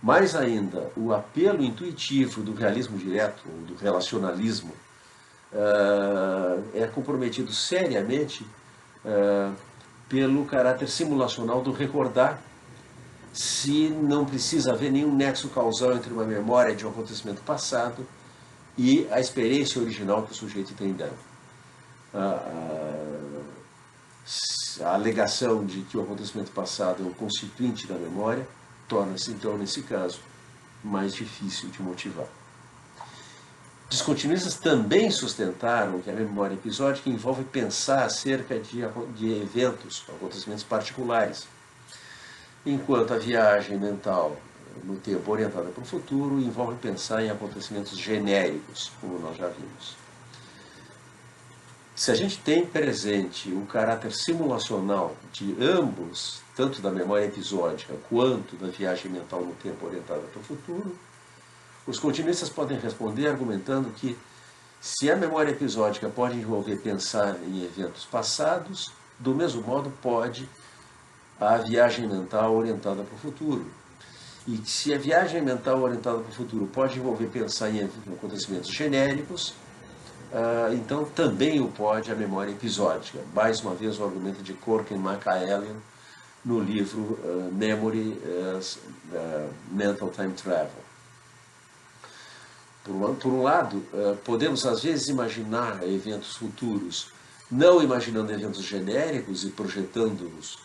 Mais ainda, o apelo intuitivo do realismo direto, do relacionalismo, é comprometido seriamente pelo caráter simulacional do recordar, se não precisa haver nenhum nexo causal entre uma memória de um acontecimento passado e a experiência original que o sujeito tem dela. A alegação de que o acontecimento passado é um constituinte da memória torna-se, então, nesse caso, mais difícil de motivar. Descontinuistas também sustentaram que a memória episódica envolve pensar acerca de eventos, acontecimentos particulares, enquanto a viagem mental no tempo orientada para o futuro envolve pensar em acontecimentos genéricos, como nós já vimos. Se a gente tem presente o caráter simulacional de ambos, tanto da memória episódica quanto da viagem mental no tempo orientada para o futuro, os continuistas podem responder argumentando que, se a memória episódica pode envolver pensar em eventos passados, do mesmo modo pode a viagem mental orientada para o futuro. E que, se a viagem mental orientada para o futuro pode envolver pensar em acontecimentos genéricos, então também o pode a memória episódica. Mais uma vez o argumento de Corkin McAllen no livro Memory as Mental Time Travel. Por um lado, podemos às vezes imaginar eventos futuros, não imaginando eventos genéricos e projetando-os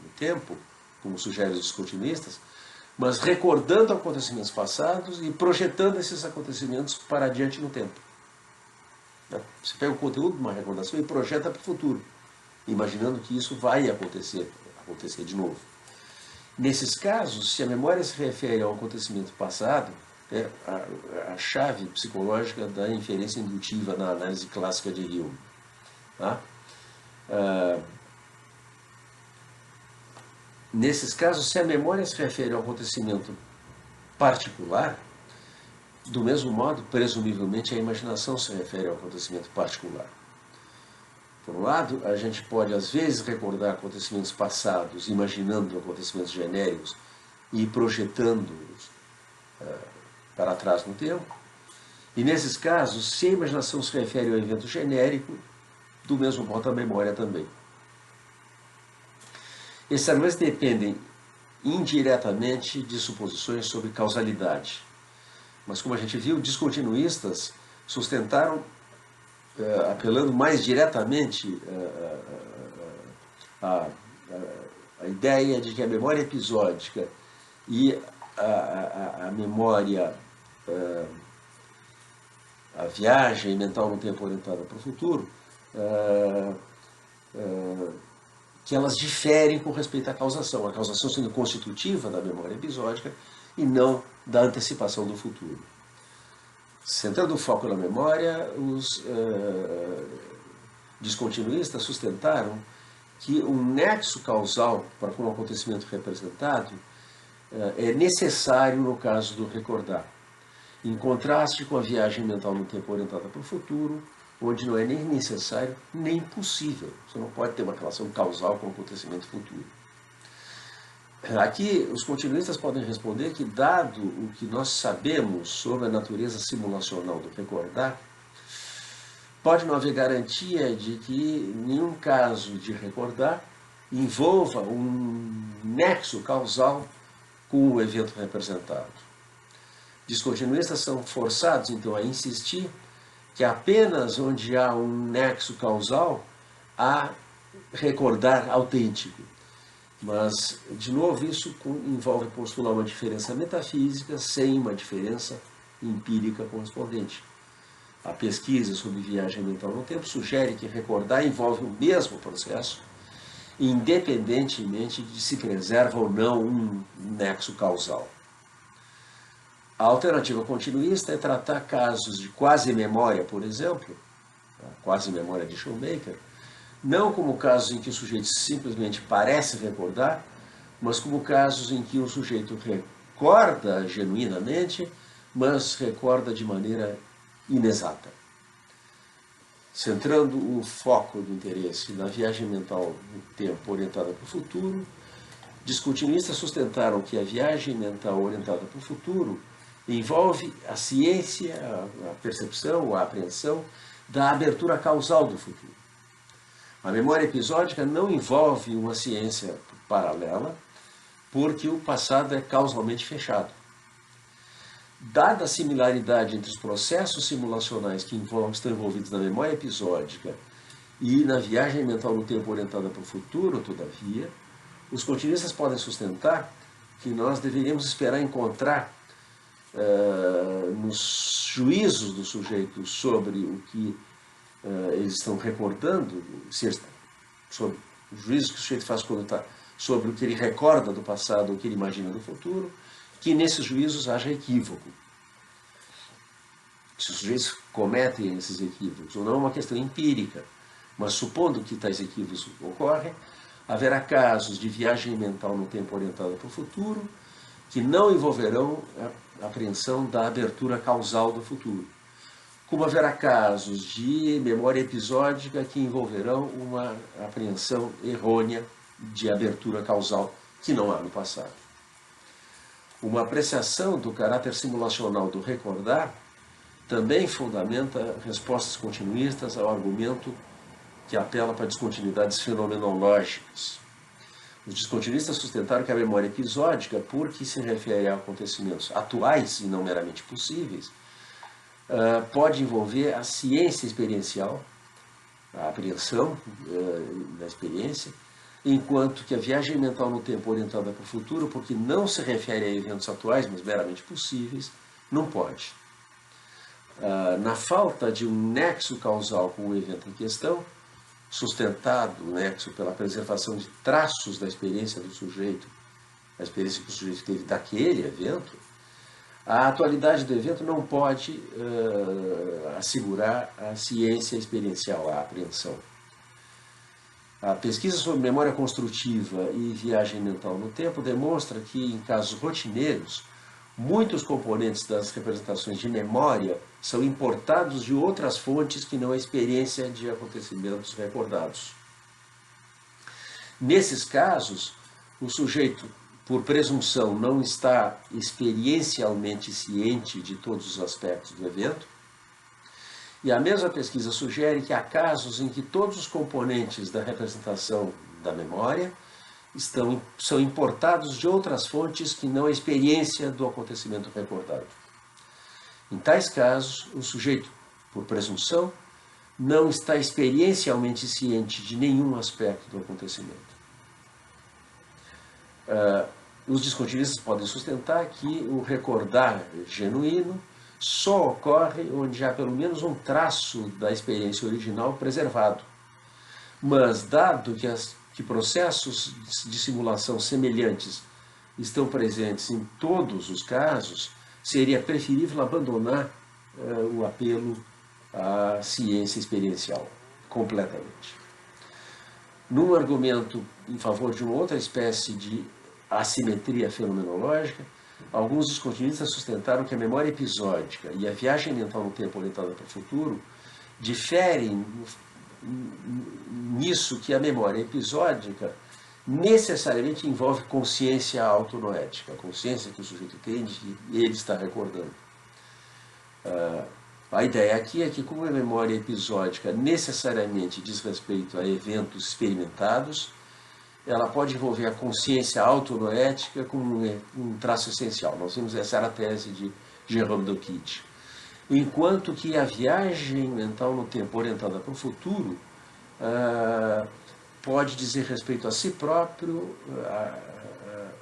no tempo, como sugerem os continuistas, mas recordando acontecimentos passados e projetando esses acontecimentos para adiante no tempo. Você pega o conteúdo de uma recordação e projeta para o futuro, imaginando que isso vai acontecer de novo. Nesses casos, se a memória se refere ao acontecimento passado, é a chave psicológica da inferência indutiva na análise clássica de Hume. Tá? Nesses casos, se a memória se refere ao acontecimento particular, do mesmo modo, presumivelmente, a imaginação se refere ao acontecimento particular. Por um lado, a gente pode, às vezes, recordar acontecimentos passados, imaginando acontecimentos genéricos e projetando-os para trás no tempo. E, nesses casos, se a imaginação se refere ao evento genérico, do mesmo modo, a memória também. Esses argumentos dependem indiretamente de suposições sobre causalidade. Mas, como a gente viu, descontinuistas sustentaram, apelando mais diretamente a ideia de que a memória episódica e a memória, a viagem mental no tempo orientada para o futuro, que elas diferem com respeito à causação, a causação sendo constitutiva da memória episódica e não da antecipação do futuro. Centrando o foco na memória, os descontinuistas sustentaram que um nexo causal para com o acontecimento representado é necessário no caso do recordar, em contraste com a viagem mental no tempo orientada para o futuro, onde não é nem necessário nem possível. Você não pode ter uma relação causal com o acontecimento futuro. Aqui, os continuistas podem responder que, dado o que nós sabemos sobre a natureza simulacional do recordar, pode não haver garantia de que nenhum caso de recordar envolva um nexo causal com o evento representado. Descontinuistas são forçados, então, a insistir que apenas onde há um nexo causal há recordar autêntico. Mas, de novo, isso envolve postular uma diferença metafísica sem uma diferença empírica correspondente. A pesquisa sobre viagem mental no tempo sugere que recordar envolve o mesmo processo, independentemente de se preserva ou não um nexo causal. A alternativa continuista é tratar casos de quasi-memória, por exemplo, a quasi-memória de Shoemaker, não como casos em que o sujeito simplesmente parece recordar, mas como casos em que o sujeito recorda genuinamente, mas recorda de maneira inexata. Centrando o foco do interesse na viagem mental no tempo orientada para o futuro, descontinuistas sustentaram que a viagem mental orientada para o futuro envolve a ciência, a percepção, a apreensão da abertura causal do futuro. A memória episódica não envolve uma ciência paralela, porque o passado é causalmente fechado. Dada a similaridade entre os processos simulacionais que estão envolvidos na memória episódica e na viagem mental no tempo orientada para o futuro, todavia, os continuistas podem sustentar que nós deveríamos esperar encontrar nos juízos do sujeito sobre o que eles estão recordando, sobre os juízos que o sujeito faz quando está sobre o que ele recorda do passado, o que ele imagina do futuro, que nesses juízos haja equívoco. Se os sujeitos cometem esses equívocos, ou não é uma questão empírica, mas supondo que tais equívocos ocorrem, haverá casos de viagem mental no tempo orientada para o futuro que não envolverão a apreensão da abertura causal do futuro. Como haverá casos de memória episódica que envolverão uma apreensão errônea de abertura causal que não há no passado. Uma apreciação do caráter simulacional do recordar também fundamenta respostas continuistas ao argumento que apela para descontinuidades fenomenológicas. Os descontinuistas sustentaram que a memória episódica, porque se refere a acontecimentos atuais e não meramente possíveis, pode envolver a ciência experiencial, a apreensão da experiência, enquanto que a viagem mental no tempo orientada para o futuro, porque não se refere a eventos atuais, mas meramente possíveis, não pode. Na falta de um nexo causal com o evento em questão, sustentado o nexo pela preservação de traços da experiência do sujeito, a experiência que o sujeito teve daquele evento, a atualidade do evento não pode assegurar a ciência experiencial, a apreensão. A pesquisa sobre memória construtiva e viagem mental no tempo demonstra que, em casos rotineiros, muitos componentes das representações de memória são importados de outras fontes que não a experiência de acontecimentos recordados. Nesses casos, o sujeito, por presunção, não está experiencialmente ciente de todos os aspectos do evento, e a mesma pesquisa sugere que há casos em que todos os componentes da representação da memória são importados de outras fontes que não a experiência do acontecimento recordado. Em tais casos, o sujeito, por presunção, não está experiencialmente ciente de nenhum aspecto do acontecimento. Os descontinuistas podem sustentar que o recordar genuíno só ocorre onde há pelo menos um traço da experiência original preservado. Mas, dado que processos de simulação semelhantes estão presentes em todos os casos, seria preferível abandonar o apelo à ciência experiencial completamente. Num argumento em favor de uma outra espécie de assimetria fenomenológica, alguns descontinuistas sustentaram que a memória episódica e a viagem mental no tempo orientada para o futuro diferem nisso que a memória episódica necessariamente envolve consciência autonoética, a consciência que o sujeito tem de que ele está recordando. A ideia aqui é que, como a memória episódica necessariamente diz respeito a eventos experimentados, ela pode envolver a consciência autonoética como um traço essencial. Nós vimos, essa era a tese de Jérôme Docquide. Enquanto que a viagem mental no tempo orientada para o futuro pode dizer respeito a si próprio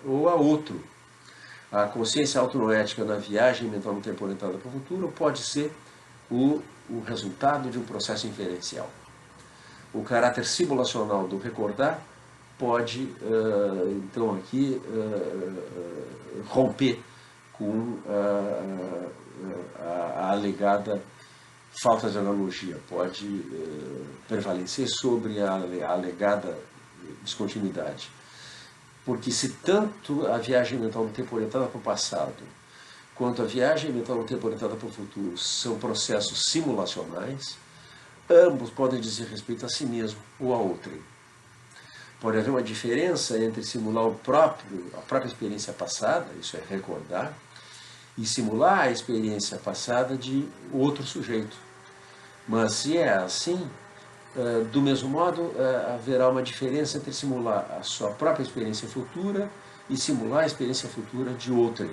ou a outro. A consciência autonoética na viagem mental no tempo orientada para o futuro pode ser o resultado de um processo inferencial. O caráter simulacional do recordar pode, então, aqui romper com a alegada falta de analogia, pode prevalecer sobre a alegada descontinuidade. Porque se tanto a viagem mental no tempo orientada para o passado, quanto a viagem mental no tempo orientada para o futuro são processos simulacionais, ambos podem dizer respeito a si mesmo ou a outrem. Pode haver uma diferença entre simular a própria experiência passada, isso é recordar, e simular a experiência passada de outro sujeito. Mas se é assim, do mesmo modo, haverá uma diferença entre simular a sua própria experiência futura e simular a experiência futura de outrem.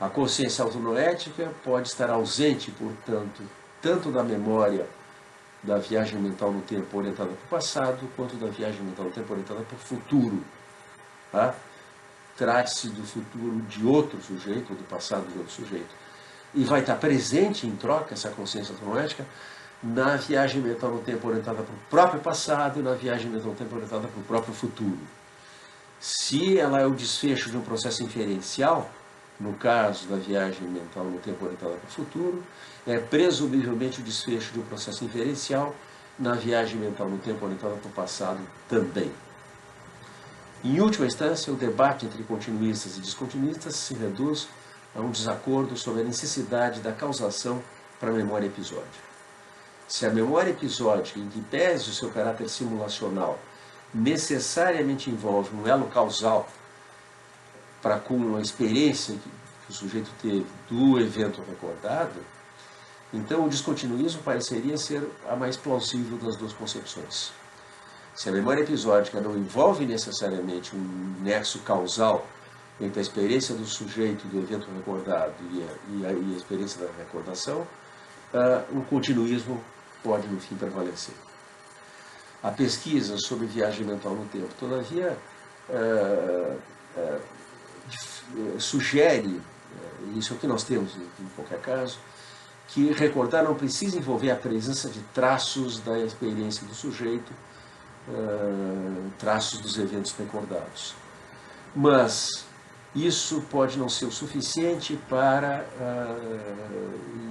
A consciência autonoética pode estar ausente, portanto, tanto da memória da viagem mental no tempo orientada para o passado, quanto da viagem mental no tempo orientada para o futuro. Tá? Trate-se do futuro de outro sujeito, ou do passado de outro sujeito. E vai estar presente, em troca, essa consciência autonoética, na viagem mental no tempo orientada para o próprio passado e na viagem mental no tempo orientada para o próprio futuro. Se ela é o desfecho de um processo inferencial, no caso da viagem mental no tempo orientada para o futuro, é presumivelmente o desfecho de um processo inferencial na viagem mental no tempo orientada para o passado também. Em última instância, o debate entre continuistas e descontinuistas se reduz a um desacordo sobre a necessidade da causação para a memória episódica. Se a memória episódica, em que pese o seu caráter simulacional, necessariamente envolve um elo causal para com a experiência que o sujeito teve do evento recordado, então o descontinuísmo pareceria ser a mais plausível das duas concepções. Se a memória episódica não envolve necessariamente um nexo causal entre a experiência do sujeito do evento recordado e a experiência da recordação, o continuismo pode, no fim, prevalecer. A pesquisa sobre viagem mental no tempo, todavia, sugere, isso é o que nós temos em qualquer caso, que recordar não precisa envolver a presença de traços da experiência do sujeito, traços dos eventos recordados. Mas isso pode não ser o suficiente para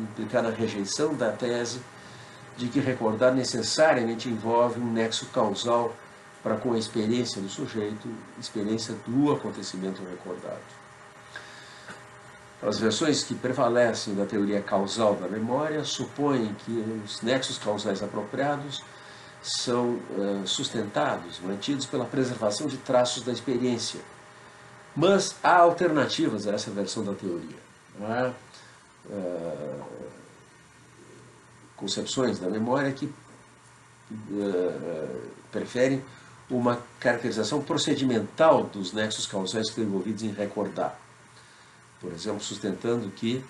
implicar na rejeição da tese de que recordar necessariamente envolve um nexo causal para com a experiência do sujeito, experiência do acontecimento recordado. As versões que prevalecem da teoria causal da memória supõem que os nexos causais apropriados são sustentados, mantidos pela preservação de traços da experiência. Mas há alternativas a essa versão da teoria. Há concepções da memória que preferem uma caracterização procedimental dos nexos causais que estão envolvidos em recordar. Por exemplo, sustentando que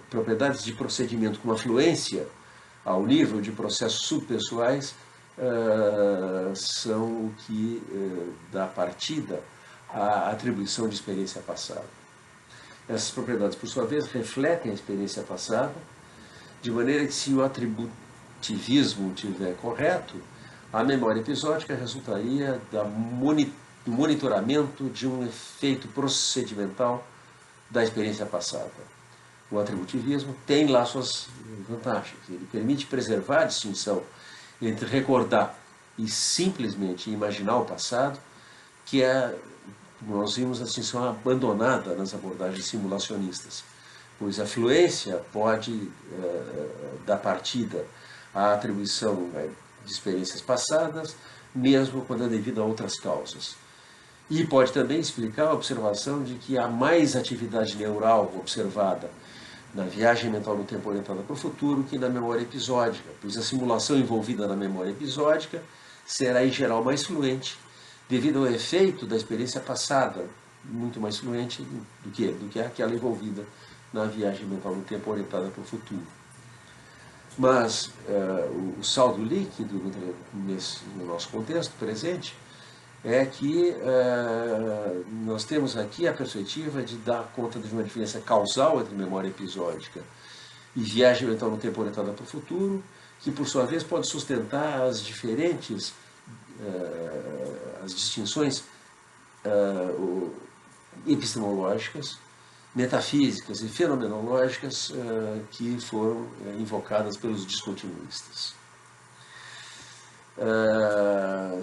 propriedades de procedimento com afluência ao nível de processos subpessoais são o que dá partida à atribuição de experiência passada. Essas propriedades, por sua vez, refletem a experiência passada, de maneira que, se o atributivismo estiver correto, a memória episódica resultaria do monitoramento de um efeito procedimental da experiência passada. O atributivismo tem lá suas vantagens. Ele permite preservar a distinção entre recordar e simplesmente imaginar o passado, que nós vimos a distinção abandonada nas abordagens simulacionistas, pois a fluência pode dar partida à atribuição de experiências passadas, mesmo quando é devido a outras causas. E pode também explicar a observação de que há mais atividade neural observada na viagem mental no tempo orientada para o futuro que na memória episódica, pois a simulação envolvida na memória episódica será, em geral, mais fluente, devido ao efeito da experiência passada, muito mais fluente do que aquela envolvida na viagem mental no tempo orientada para o futuro. Mas o saldo líquido no nosso contexto presente é que nós temos aqui a perspectiva de dar conta de uma diferença causal entre memória episódica e viagem mental no tempo orientada para o futuro, que por sua vez pode sustentar as diferentes, as distinções epistemológicas, metafísicas e fenomenológicas que foram invocadas pelos descontinuistas.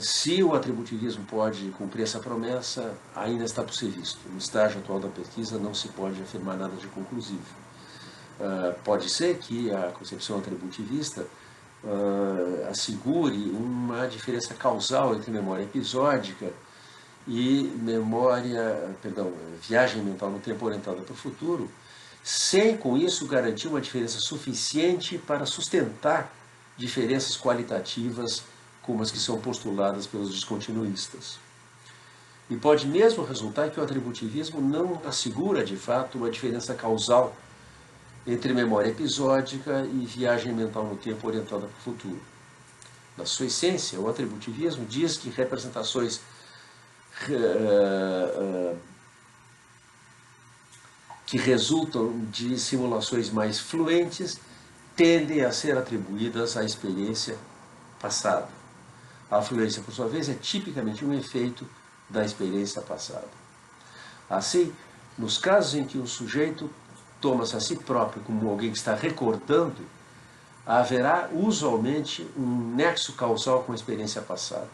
Se o atributivismo pode cumprir essa promessa, ainda está por ser visto. No estágio atual da pesquisa não se pode afirmar nada de conclusivo. Pode ser que a concepção atributivista assegure uma diferença causal entre memória episódica e viagem mental no tempo orientada para o futuro, sem com isso garantir uma diferença suficiente para sustentar diferenças qualitativas como as que são postuladas pelos descontinuistas. E pode mesmo resultar que o atributivismo não assegura de fato uma diferença causal entre memória episódica e viagem mental no tempo orientada para o futuro. Na sua essência, o atributivismo diz que representações que resultam de simulações mais fluentes tendem a ser atribuídas à experiência passada. A fluência, por sua vez, é tipicamente um efeito da experiência passada. Assim, nos casos em que o sujeito toma-se a si próprio como alguém que está recordando, haverá usualmente um nexo causal com a experiência passada.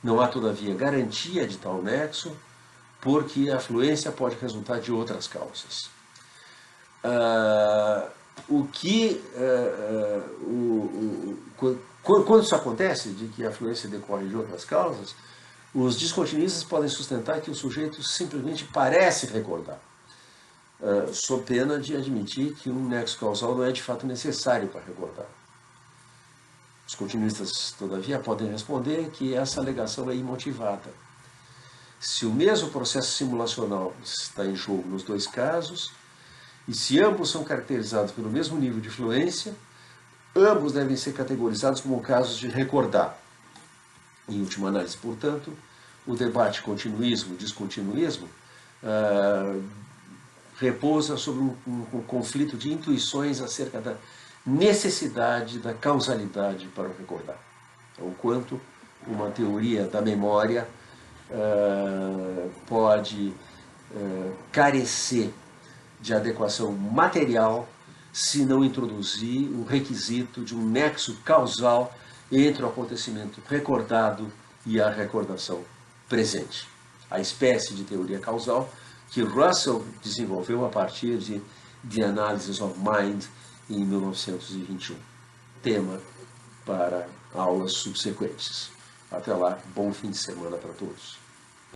Não há, todavia, garantia de tal nexo, porque a fluência pode resultar de outras causas. Quando isso acontece, de que a fluência decorre de outras causas, os descontinuistas podem sustentar que o sujeito simplesmente parece recordar, sob pena de admitir que um nexo causal não é de fato necessário para recordar. Os continuistas, todavia, podem responder que essa alegação é imotivada. Se o mesmo processo simulacional está em jogo nos dois casos, e se ambos são caracterizados pelo mesmo nível de fluência, ambos devem ser categorizados como casos de recordar. Em última análise, portanto, o debate continuismo-descontinuismo repousa sobre um conflito de intuições acerca da necessidade da causalidade para o recordar. Então, quanto uma teoria da memória pode carecer de adequação material se não introduzir o requisito de um nexo causal entre o acontecimento recordado e a recordação presente. A espécie de teoria causal que Russell desenvolveu a partir de The Analysis of Mind em 1921. Tema para aulas subsequentes. Até lá, bom fim de semana para todos.